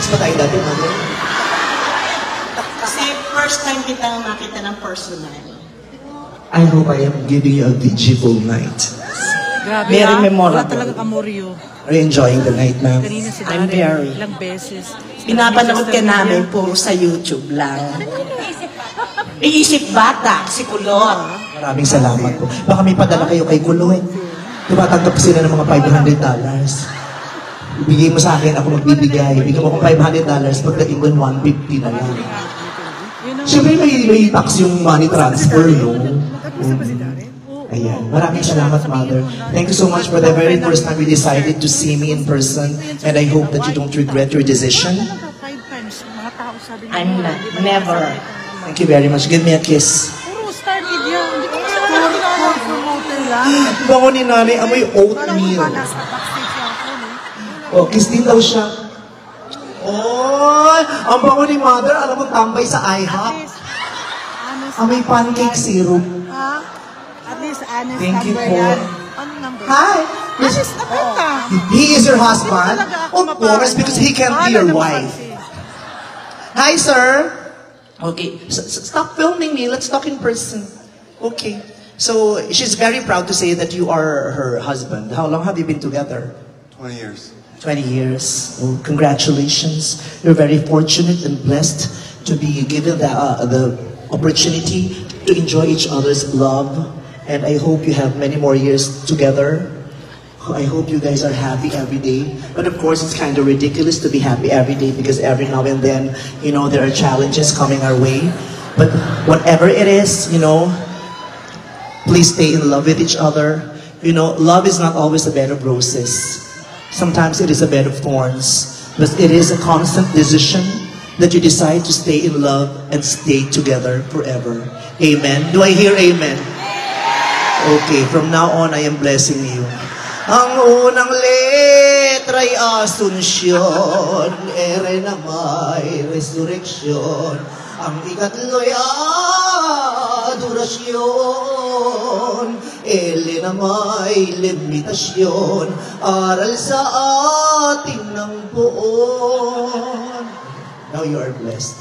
Nag-sex pa tayo dati, mother? Kasi first time kita nakita ng personal. I hope I am giving you a beautiful night. Grabe, Very memorable. Wala talaga kamoryo. Are you enjoying the night, ma'am? Kanina si I'm very. Ilang beses. Pinapanood ka namin puro sa YouTube lang. Iisip bata, si Kulor. Maraming salamat po. Baka may padala kayo kay Kuloy. Tumatanggap sila ng mga $500. Ibigay mo sa akin, ako magbibigay. Ibigay mo akong $500, pagdating ko $150 na lang. Siyempre may tax yung money transfer, no? Ayan. Maraming salamat, Mother. Thank you so much for the very first time you decided to see me in person, and I hope that you don't regret your decision. I'm not, never. Thank you very much. Give me a kiss. Puro started yan. Hindi ko masabi promoter lang. Bango ni nanay, amoy oatmeal. Oh, kiss din daw siya. Oh, ang bango ni Mother, alam mo, tambay sa IHOP. Amoy pancake syrup. At least honest Thank you number po. yan. Ano number? Hi! Honest number ka. He is your husband? Of course, because he can't be your wife. Hi, sir! Okay, stop filming me. Let's talk in person. Okay. So, she's very proud to say that you are her husband. How long have you been together? 20 years. 20 years. Well, congratulations. You're very fortunate and blessed to be given the opportunity to enjoy each other's love. And I hope you have many more years together. I hope you guys are happy every day. But of course, it's kind of ridiculous to be happy every day because every now and then, you know, there are challenges coming our way. But whatever it is, you know, please stay in love with each other. You know, love is not always a bed of roses. Sometimes it is a bed of thorns. But it is a constant decision that you decide to stay in love and stay together forever. Amen. Do I hear amen? Okay, from now on, I am blessing you. Ang unang letra'y Asunsyon, ere na may resurreksyon. Ang ikatlo'y adorasyon, ele na may limitasyon. Aral sa atin ng poon. Now you are blessed.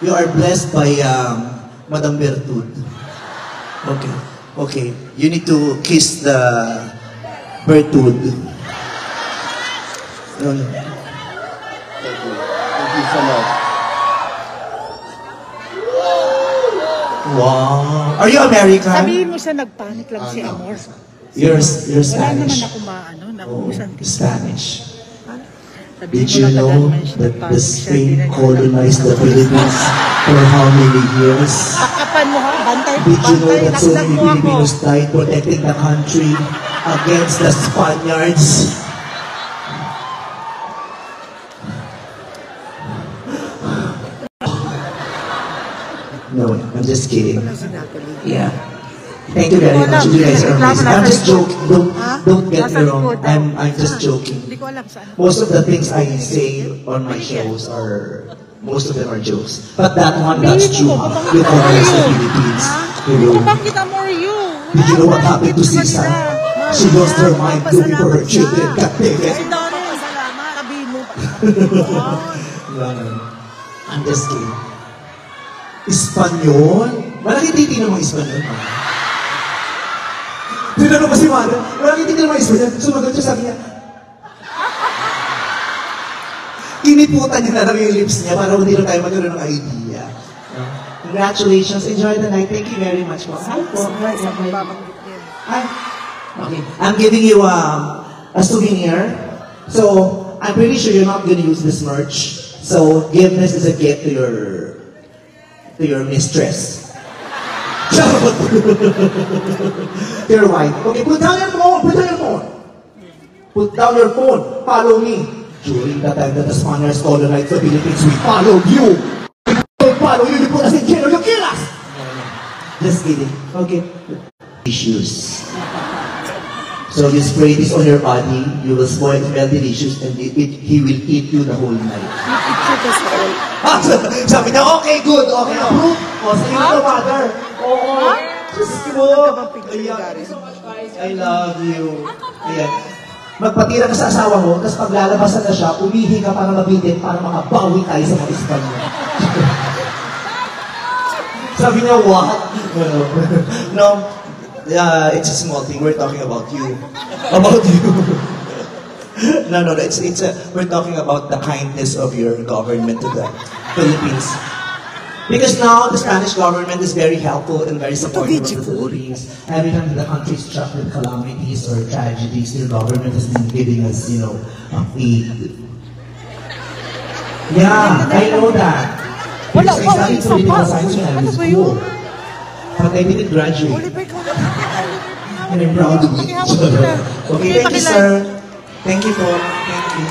You are blessed by Madam Bertud. Okay. Okay. You need to kiss the Bertud. No, no. Thank you. Thank you so much. Wow. Are you American? Sabihin mo siya nagpanik lang si Amor. You're Wala naman Spanish. ako maano, Oh, nauusan din. Spanish. Sabihin Did mo you na know tagal man siya that nagpanik the siya, Spain hindi na niya colonized the Philippines for how many years? Takapan mo ha, bantay, Did you know bantay, that so naklag many mo ako. Filipinos died protecting the country against the Spaniards? No, I'm just kidding. Yeah. Thank you very much. You guys are amazing. I'm just joking. Don't get me wrong. I'm just joking. Hindi ko alam saan. Most of the things I say on my shows most of them are jokes. But that one, that's true. With honors the Philippines. You know, Bakit Amor you? did you know what happened to Sisa? She lost her mind looking for her children. God damn it. Salamat. Sabihin mo. I'm just kidding. Espanyol? Malaki titignan mo Espanyol. Tinanong ko si Mother, malaki titignan mo Espanyol. Sumagot siya, sabi niya, iniputan niya na lang yung lips niya para hindi lang tayo magkaroon ng idea. Congratulations. Enjoy the night. Thank you very much. Hi po. Hi. Okay. I'm giving you a souvenir. So, I'm pretty sure you're not going to use this merch. So, give this as a gift to your mistress. Your wife. Okay, put down your phone. Put down your phone. Put down your phone. Follow me. During the time that the Spaniards colonized the Philippines, we followed you. We follow you. You put us in jail. You kill us. Just kidding. Okay. Issues. So you spray this on your body. You will smell delicious, and he will eat you the whole night. Sabi niya, okay, good, okay, approve. O, sa iyo na, Mother. Oo. Diyos ko. Ayan, thank you so much, guys. I love you. Ayan. Magpatira ka sa asawa mo, tapos paglalabasan na siya, umihi ka para mabitin, para makabawi tayo sa mga Espanya. Sabi niya, what? No, it's a small thing. We're talking about you. About you. No, we're talking about the kindness of your government to the Philippines. Because now the Spanish government is very helpful and very supportive of the Philippines. Every time the country is struck with calamities or tragedies, your government has been giving us, aid. Yeah, I know that. Wala, Because I studied isa political pa. science when I Ano was ba in yun? school. But I didn't graduate. And I'm proud of it. Okay, thank you, sir. Thank you po. Thank you.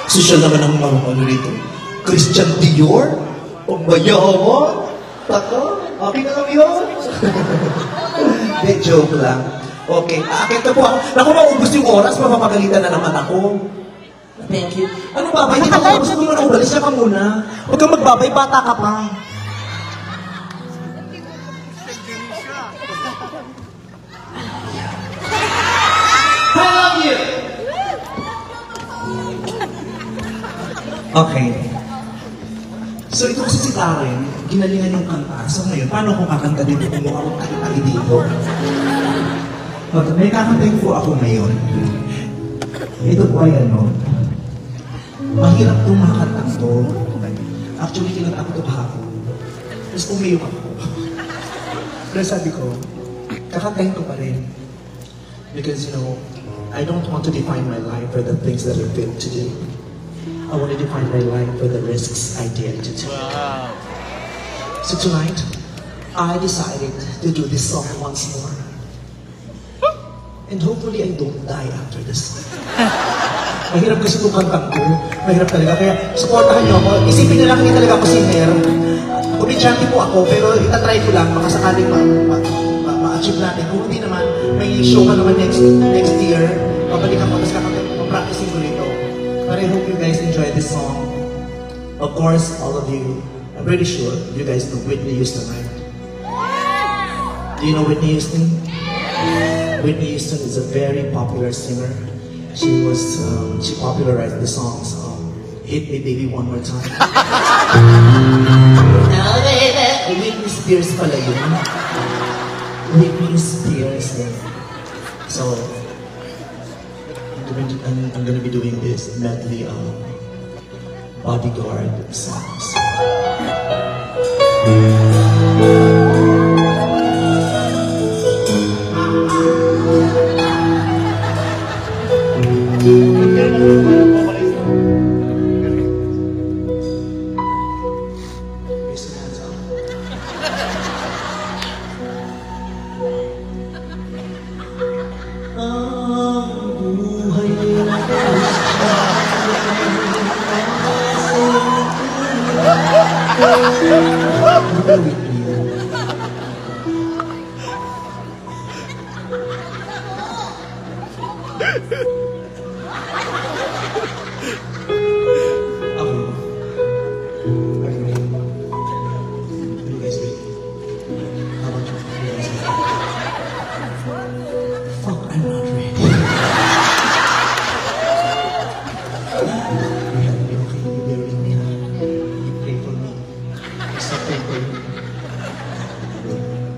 Social naman ang mga ano rito. Christian Dior? Pagbayaman? Taka? Okay na lang yun? Hindi, joke lang. Okay, aakit na po ako. Naku, maubos yung oras, mapapagalitan na naman ako. Thank you. Ano ba? Hindi ka tapos mo na umalis ka muna. Huwag kang magbabay, bata ka pa. I love you! Okay. So ito kasi si Karen, ginalingan yung kanta. So ngayon, paano kung kakanta dito kung mukha kong tagi-tagi dito? Okay, may kakantayin po ako ngayon. Ito po ay mahirap itong makakantang to. Actually, kinanta ko ito kahapon. Tapos umiyok ako. Pero sabi ko, kakantayin ko pa rin. Because, I don't want to define my life for the things that I failed to do. I want to define my life for the risks I dared to take. Wow. So tonight, I decided to do this song once more. And hopefully I don't die after this. Mahirap kasi itong kantang ko. Mahirap talaga. Kaya supportahan niyo ako. Isipin na lang hindi talaga ako singer. Komedyante po ako, pero itatry ko lang. Baka sakaling ma-achieve natin. Kung hindi naman, may show ka naman next year. Pabalik ako, tapos practicing ko nito. But I hope you guys enjoy this song. Of course, all of you, I'm pretty sure you guys know Whitney Houston, right? Do you know Whitney Houston? Whitney Houston is a very popular singer. She popularized the songs Hit Me Baby One More Time. Now baby, Whitney Spears pala yun. Whitney Spears. So, I'm gonna be doing this medley bodyguard songs.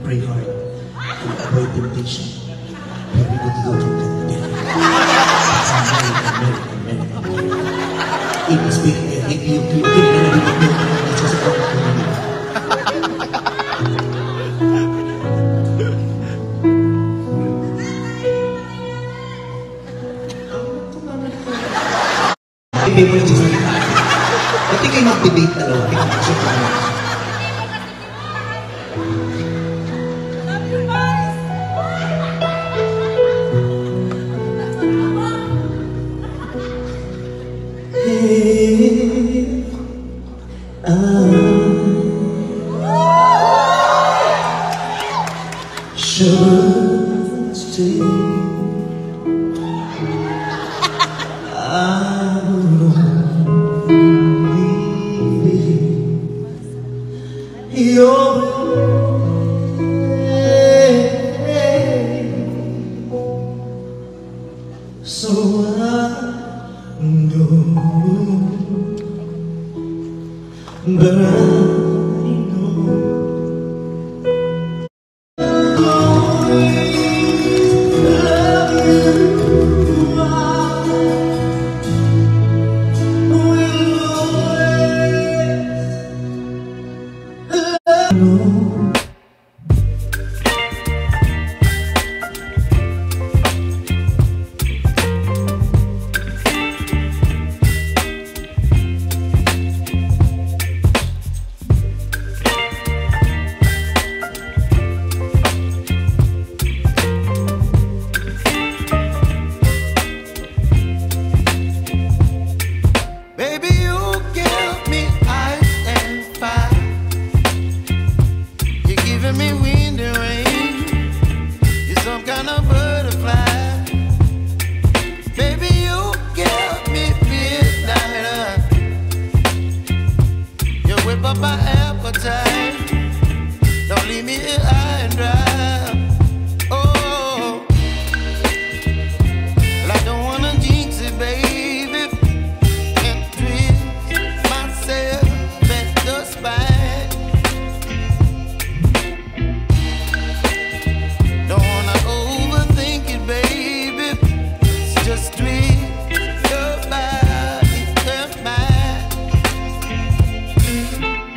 Pray hard to avoid temptation. Every good go to it is big. If you it's just a Hindi mo yung sasalita. Pati kayo mag-debate dalawa. Should stay. I will only So I know, but I know. My appetite, don't leave me here high and dry. Oh, well, I don't wanna jinx it, baby, and twist myself at the spine. Don't wanna overthink it, baby. It's just twist your body and mine.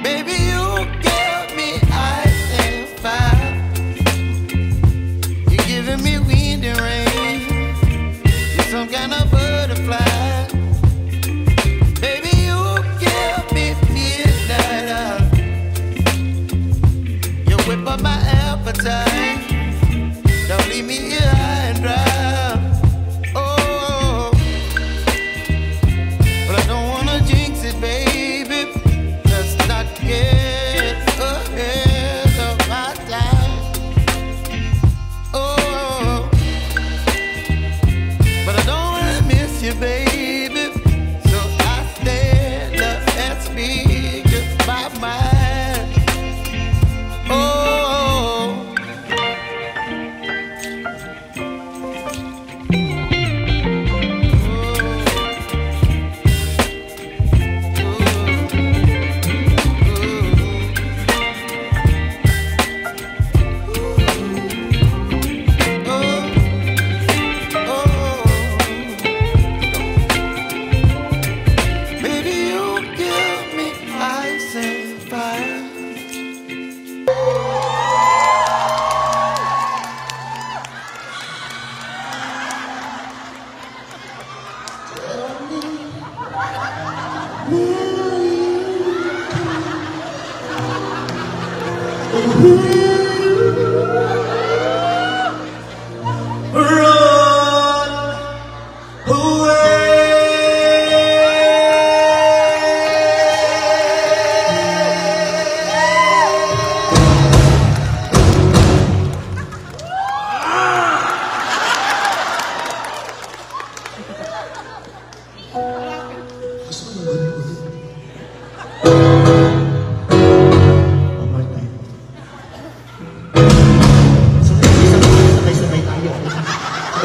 Baby, you give me ice and fire. You're giving me wind and rain. You're some kind of butterfly. Baby, you give me midnight. You whip up my appetite. Don't leave me here high and dry. Oh, but I don't wanna jinx it, baby. Not get ahead of my time. Oh, but I don't wanna miss you, baby. So I stand up and speak just my mind. Oh.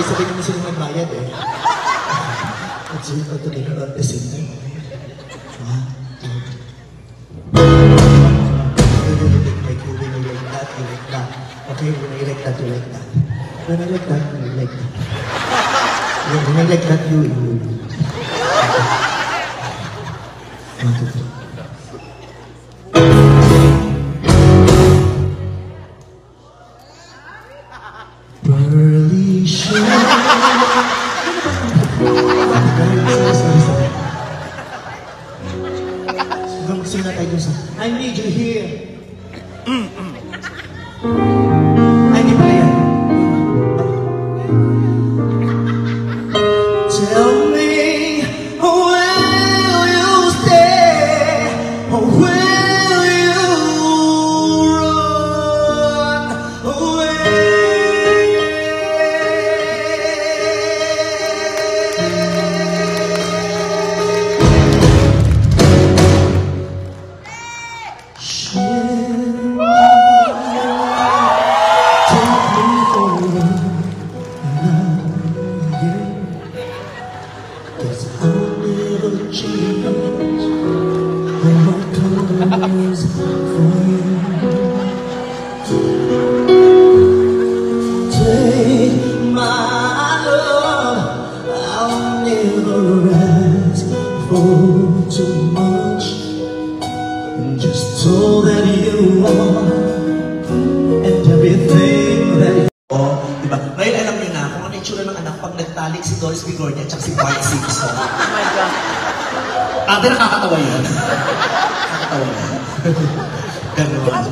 Sabay naman sila magbayad eh. At sila ito together at the same time. Like you, when you like that, you like that. Okay, when I like that, you like that. When I like that, you like that. When I like that, you. One, two, three. Pearly shore. Sing na tayo dun sa I need you here. Ay, di pala yan. Tell me, will you stay or will you run away? Yeah. never asked for too much. Just told that you are and everything that you are. Diba? Ngayon alam niyo na kung ano yung tsura ng anak pag nagtalik si Doris Bigornia at si Bart Simpson. Oh my God. Ate, nakakatawa yun. Nakakatawa yun. Ganon.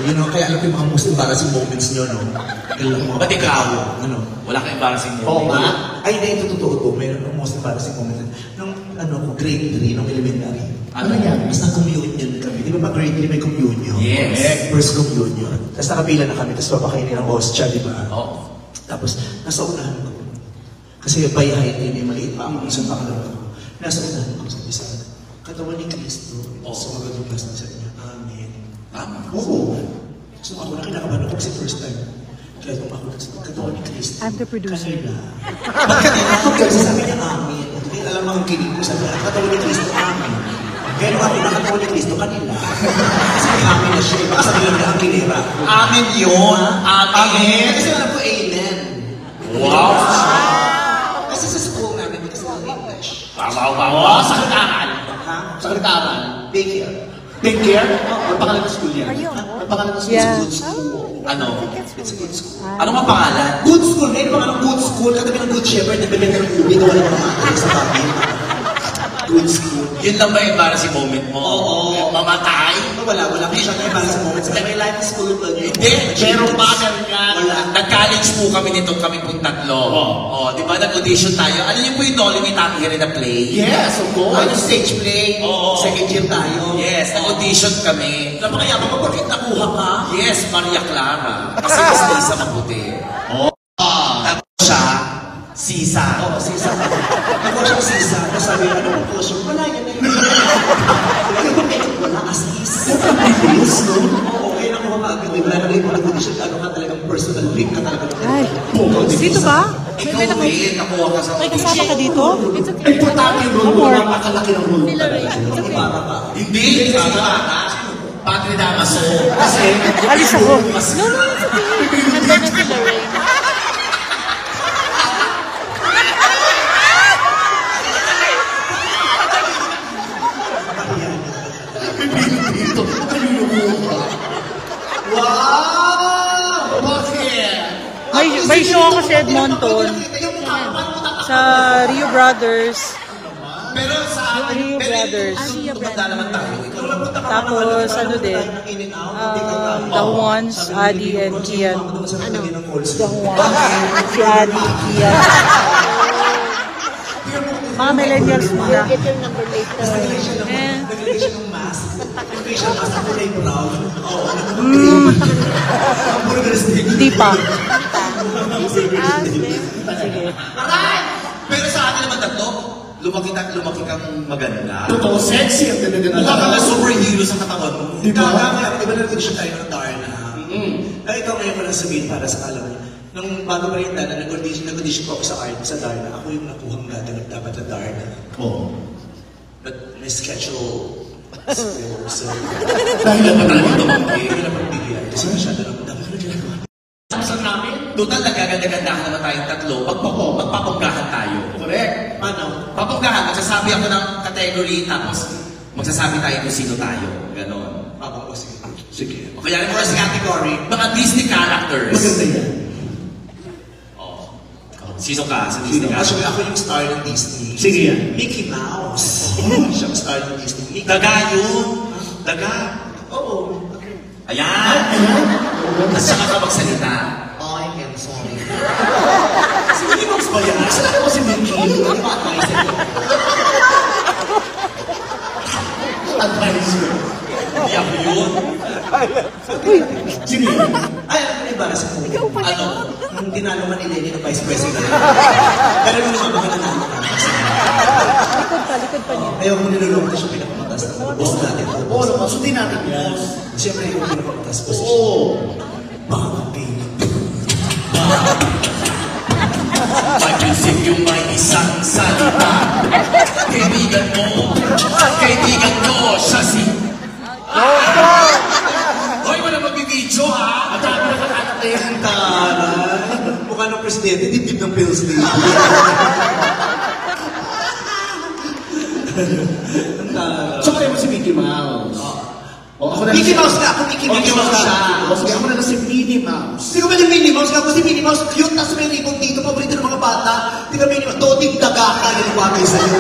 You know, kaya alam ko yung mga most embarrassing moments nyo, no? Ba't ikaw? Ano? Wala kang embarrassing moment? Oo nga. Ay, hindi, ito totoo to. Mayroon ng most embarrassing moment. Nung, grade 3, nung elementary. Ano yan? Mas na-communion kami. Di ba grade 3 may communion? Yes. First communion. Tapos nakapila na kami, tapos papakainin ng hostya, di ba? Oo. Tapos, nasa unahan ko. Kasi by height, may maliit pa ako. Isang pakalawa ko. Nasa unahan ko, sabi sa katawan ni Cristo. Sumagot yung class na sa niya. Amen. Tama. Oo. So ako na kinakabahan ako kasi first time. Kaya nung ako nagsabi, katawan ni Cristo. I'm the producer. Kanina. Bakit kasi sabi niya, Amen. Hindi alam mga kinig ko, sabi niya, katawan ni Cristo, Amen. Kaya nung ako nakatawa ni Cristo kanila. Kasi may Amen na siya. Baka sabi lang niya ang kinira. Amin yun. Amin. Kasi alam ko, Amen. Wow. Kasi sa school namin, kasi ng English. Wow. Sa kataran. Ha? Sa kataran. Daycare. Daycare? Ang pangalan ng school yan? Ang pangalan ng school Yeah. is Good School. Ano? It's a good school. Ano nga pangalan? Good school, may pangalan Good School. Katabi ng Good Shepherd, nagbibenta ng tubig, wala ng mga sa babi. Good School. Yun lang ba yung embarrassing moment mo? Oo. Mamatay? Wala ko siya na embarrassing moments. May life is full of Hindi. Pero meron ka. Wala. Nag-college po kami nito, kami pong tatlo. Oh, di ba? Nag-audition tayo. Ano yung po yung Dolly Taki na play? Yes, of course. Ano stage play? Oo. Second year tayo. Yes, nag-audition kami. Napakayabang mo, bakit nakuha ka? Yes, Maria Clara. Kasi mas Lisa mabuti. Tapos siya, Sisa. Oo, sisa. Ako siyang sisa. Tapos sabi, ano ang costume? Wala yan na yun. Wala as is. Bilis, no? Oo, kaya nakuha ka agad. Wala na rin mga audition. Ano ka talagang personal pick ka talaga. Ay, dito ba? Ikaw rin, nakuha ka sa May kasama ka dito? Importante yung role mo. Napakalaki ng role mo talaga. Para ka. Hindi, Padre Damaso. Kasi, Alis ako. No, it's okay. Nandun na si Lorraine. wow! Bakit? May show ako sa Edmonton. Sa Rio Brothers. Pero sa akin, Rio Brothers. tumanda naman tayo. Tapos ano din, The Ones, Adi and Kian. The Ones, si Adi, Kian. Mga millennials muna. Naglagay siya ng mask. Naglagay siya ng mask. Ako na yung brown. Oo. Hamburger steak. Hindi pa. Pero sa akin naman tatlo, lumaki kang maganda. Totoo, sexy ang ganda-ganda. Mukha ka na superhero sa katawan mo. Di ba? Di ba nag-audition tayo ng Darna? Ay, ikaw ngayon ko lang sabihin para sa kalaman. Nung bago pa rin Darna, nag-audition ko ako sa art sa Darna. Ako yung nakuhang gaganap dapat na Darna. Oo. But may schedule. So, Dahil pa talaga tumangki. hindi na pagbigyan. Kasi masyado lang, dami ko na ginagawa. Sa namin, total nagaganda-gandahan naman tayong tatlo. Magpapanggahan tayo. Correct. Paano? Papanggahan, magsasabi ako ng category, tapos magsasabi tayo kung sino tayo. Ganon. Papa ko, sige. Sige. O kaya rin first category, mga Disney characters. Maganda yan. Oh. Sino ka sa Disney Actually, characters? ako yung star ng Disney. Sige yan. Mickey Mouse. Siya ang star ng Disney. Mickey Daga yun. Daga. Oo. Ayan. Tapos saka ka magsalita. I am sorry. Si Mickey Mouse ba yan? Saan ako si Mickey? Ano ba advice niyo? Advice niyo. Hindi ako yun. Sino yun? Ay, alam ko na iba sa kanya. Ano? Nung tinalo man ni Lenny ng Vice President. Pero nung naman baka nanalo ka. Likod pa niya. Ayaw mo nilulong ko siya pinakamatas na boss natin. Oo, naman. Sundin natin yan. Siyempre yung pinakamatas position. Oo. Baka baby. May prinsipyo may isang salita. Kaibigan mo siya si... Hoy, wala magbibidyo ha! Ang dami nakakatayin taray. Mukha nung presidente, dibdib ng pills din. So kaya mo si Mickey Mouse. O, ako na Mickey Mouse ka, ako Mickey Mouse siya. O, sige, ako na si Minnie Mouse. Hindi ko ba yung Minnie Mouse? Ako si Minnie Mouse, cute, tapos may ribbon dito, paborito ng mga bata. Hindi ka Minnie Mouse, toting daga ka, yung bagay sa'yo.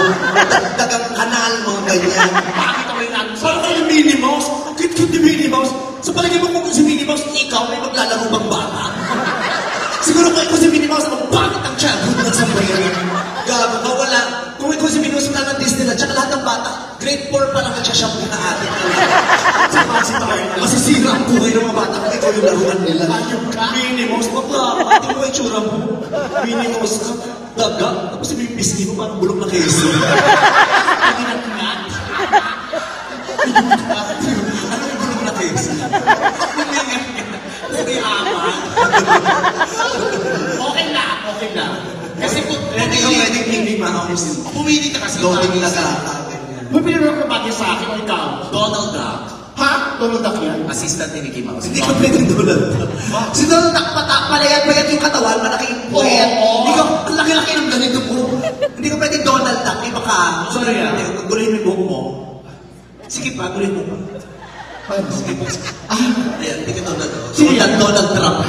Dagang kanal mo, ganyan. Bakit ako yung natin? Parang kayo Minnie Mouse, ang cute-cute ni Minnie Mouse. Sa palagay mo kung si Minnie Mouse, ikaw may maglalaro bang bata? Siguro kung ikaw si Minnie Mouse, ang bakit ang childhood ng sambayan? Gago ka, wala. Kung ikaw si Minnie Mouse, wala ng Disneyland, tsaka lahat ng bata, grade 4 pa lang nagsashampoo na atin. Masisira ang buhay ng mga bata kung ikaw yung laruan nila. Ayun ka? Minnie Mouse, bakla, ito mo yung tsura mo. Minnie Mouse ka, daga, tapos yung pisngi mo, parang bulok na keso. Hindi na tinat. Ano yung bulok na keso? Hindi aman. Okay na, okay na. Kasi kung Hindi ka pwedeng Minnie Mouse. pumili ka kasi Loading na ka. May pinirok ka bagay sa akin o ikaw? Donald Duck. Ha? Donald Duck yan? Assistant ni Mickey Mouse. Hindi ka pwedeng Donald Duck. Si Donald Duck, palayat-payat yung katawan, malaki yung puwet. Oo. Ikaw, ang laki-laki ng ganito po. Hindi ka pwedeng Donald Duck, iba ka. Sorry, ah. Guluhin mo yung buhok mo. Sige pa, guluhin mo pa. Sige pa. Ayan, hindi ka Donald Duck. Sige. Donald Trump.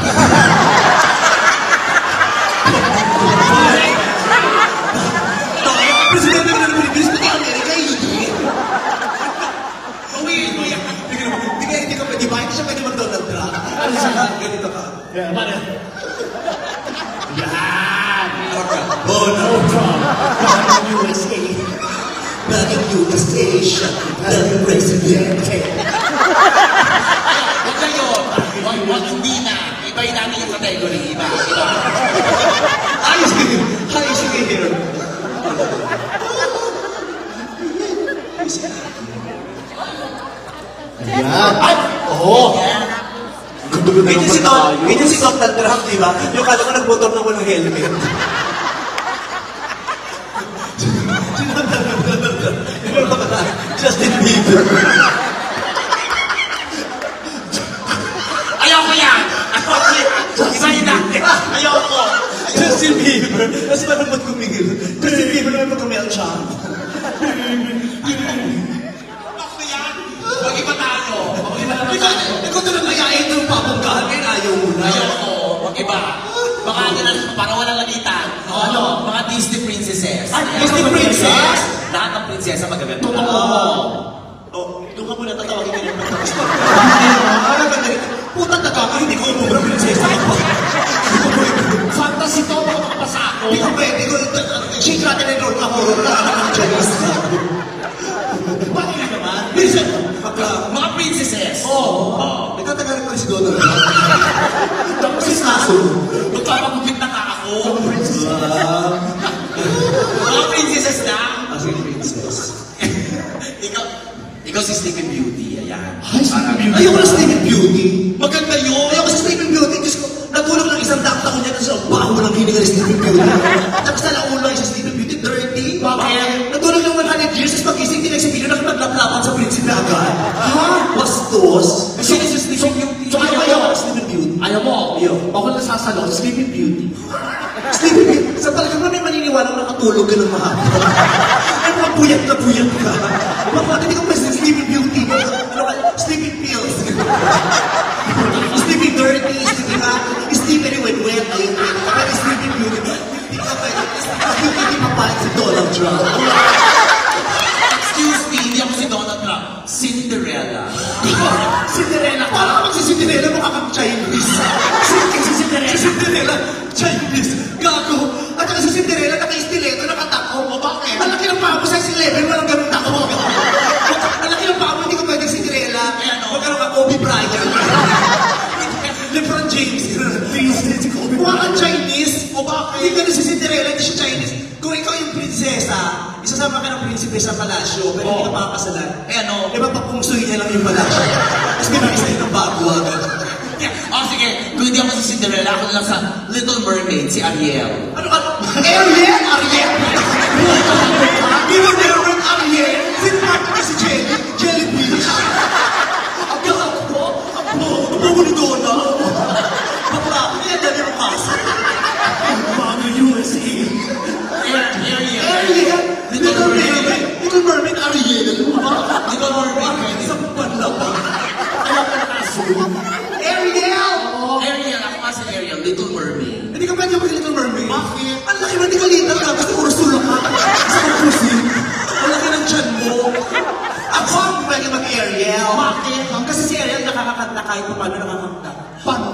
Presidente na ng Pilipinas, pati Amerika, hindi. Hindi ka pwede ba? Hindi siya pwede mag-Donald Trump. Ano siya ka? Ganito ka. Yan. Donald Trump. USA. Bagong USA siya. The Presidente. Huwag kayo. Huwag hindi na. Ibayin namin yung category. Iba. Ayos sige. Ayos sige here. Ay! Oo! Ganyan si Donald Trump, di ba? Yung kala ko nagmotor na walang helmet. Justin Bieber. Ayoko yan! Ibayin natin! Ayoko! Justin Bieber. Kasi parang ba't kumigil? Justin Bieber naman pagka-Mel Champ. Ako yan! Huwag iba tayo! Huwag iba naman tayo! Ikaw talaga yain ng papanggahan ngayon, ayaw mo na. Ayoko! Huwag iba! Baka nila, para walang lagitan. Ano? Mga Disney princesses. Disney princess? Lahat ng prinsesa magaganda. Oh, doon ka muna tatawagin ka ng pagkakas na. Ano ka na rin? Puta taga ka, hindi ko umubra prinsesa ka pa. Fantasy to, baka makapasa ako. Hindi ka pwede ko. Shake, rattle, and roll ka horror na anak ng Chinese ka. Bakit na naman? Minsan, Mga princesses. Oo. Nagtatagal ko rin si Donald. Tapos si Sasso. Magpapagupit na ka ako. Mga princesses na. As in princess. Ikaw si Sleeping Beauty. Ayan. Ay, Sleeping Beauty. Ayoko na Sleeping Beauty. Maganda yun. Ayoko sa Sleeping Beauty. Diyos ko, natulog ng isang taon niya kasi ang baho ng hininga ni Sleeping Beauty. Tapos nalaulay sa Sleeping Beauty, dirty. Bakit? Natulog ng 100 years, tapos pagising din sa video, nakipaglaplapan sa prinsipe agad. Ha? Bastos. Sino si Sleeping Beauty? So, ayaw ko Sleeping Beauty. Ayaw mo? Ayaw. Ako nasasalo sa Sleeping Beauty. Sleeping Beauty. Sa talagang may maniniwala na nakatulog ka ng mahaba. Ay, mga puyat ka. Bakit hindi ko pa Sleeping Beauty? Ano ka? Sleeping pills. Sleeping dirty. Sleeping happy. Sleeping when wet. Ayun. Kaya Sleeping Beauty. Hindi ka pwede. Sleeping Beauty mapalit si Donald Trump. Excuse me, hindi ako si Donald Trump. Cinderella. Cinderella. Parang kapag si Cinderella mukha kang Chinese. Si Cinderella, Chinese. Gago. At saka si Cinderella naka-stiletto, nakatakbo. O bakit? Ang laki ng paa mo, size 11, walang ganun takbo. Ang laki ng paa mo, hindi ko pwedeng Cinderella. Huwag ka ka Kobe Bryant. LeBron James. Mukha kang Chinese. O bakit? Hindi ka na si Cinderella, hindi siya Chinese. Kung ikaw yung prinsesa, isasama ka ng prinsipe sa palasyo, pero hindi ka makakasalan. Eh ano? Eh, mapapungsoy niya lang yung palasyo. Tapos binakisay ng bago agad. Sige. Kung hindi ako si Cinderella, ako na lang sa Little Mermaid, si Ariel. Ano? Ariel? You were there with Ariel? Sinpart ka si Jellyfish. Ang gago ni Donna. Bakla, kaya dali mo kasi. Little Mermaid, Ariel. Di ba mermaid? Sa panlaban. Kaya ka nakasunod. Ariel! Ariel, ako nga si Ariel, Little Mermaid. Hindi ka pwede mag Little Mermaid. Bakit? Ang laki mo, di ka little ka. Kasi Ursula ka. Sa kusin. Ang laki ng tiyan mo. Ako ang pwede mag-Ariel. Bakit? Kasi si Ariel nakakakanta kahit pa paano nakakanta. Paano?